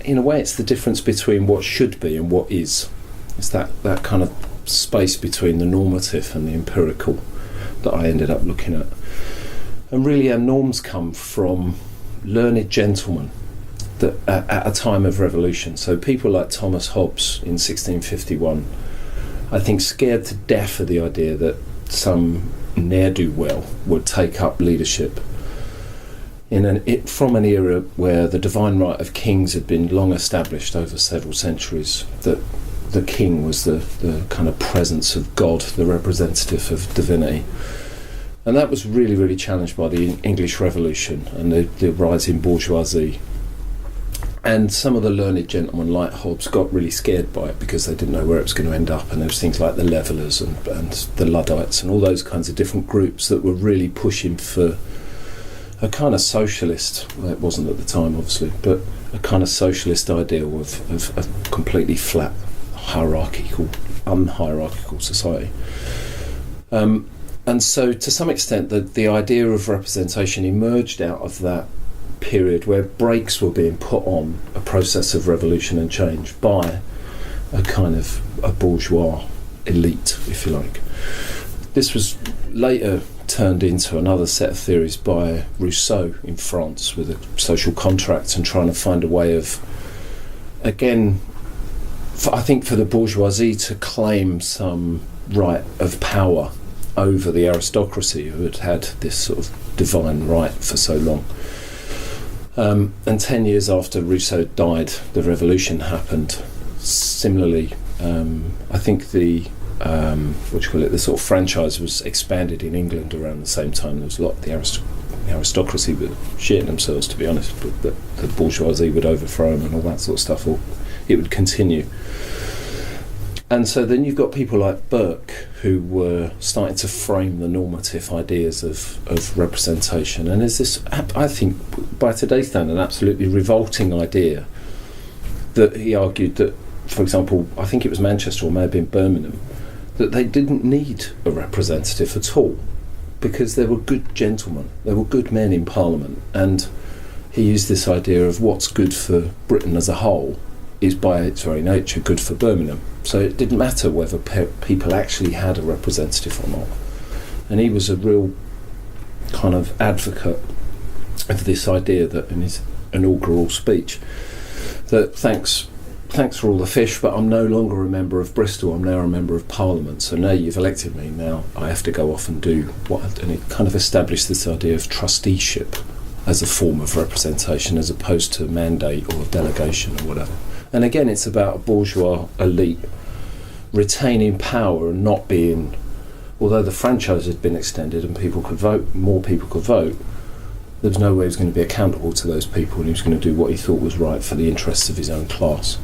In a way, it's the difference between what should be and what is. It's that kind of space between the normative and the empirical that I ended up looking at. And really our norms come from learned gentlemen that at a time of revolution. So people like Thomas Hobbes in 1651, I think scared to death of the idea that some ne'er-do-well would take up leadership from an era where the divine right of kings had been long established over several centuries, that the king was the kind of presence of God, the representative of divinity. And that was really, really challenged by the English Revolution and the rising bourgeoisie. And some of the learned gentlemen like Hobbes got really scared by it because they didn't know where it was going to end up, and there was things like the Levellers and the Luddites and all those kinds of different groups that were really pushing for a kind of socialist, well, it wasn't at the time obviously, but a kind of socialist ideal of a completely flat, hierarchical, unhierarchical society. And so to some extent the idea of representation emerged out of that period where brakes were being put on a process of revolution and change by a kind of a bourgeois elite, if you like. This was later turned into another set of theories by Rousseau in France with a social contract and trying to find a way of, again, I think for the bourgeoisie to claim some right of power over the aristocracy who had this sort of divine right for so long. And 10 years after Rousseau died, the revolution happened. Similarly, I think the sort of franchise was expanded in England around the same time. There was a lot of the aristocracy were shitting themselves, to be honest, but the bourgeoisie would overthrow them and all that sort of stuff, or it would continue. And so then you've got people like Burke who were starting to frame the normative ideas of representation. And there's this, I think, by today's standard, an absolutely revolting idea that he argued that, for example, I think it was Manchester or may have been Birmingham, that they didn't need a representative at all because there were good gentlemen, there were good men in Parliament. And he used this idea of what's good for Britain as a whole is by its very nature good for Birmingham. So it didn't matter whether people actually had a representative or not. And he was a real kind of advocate of this idea that in his inaugural speech, that thanks for all the fish, but I'm no longer a member of Bristol, I'm now a member of Parliament. So now you've elected me, now I have to go off and do what, and it kind of established this idea of trusteeship as a form of representation as opposed to mandate or delegation or whatever. And again, it's about a bourgeois elite retaining power and not being, although the franchise had been extended and people could vote, more people could vote, there was no way he was going to be accountable to those people, and he was going to do what he thought was right for the interests of his own class.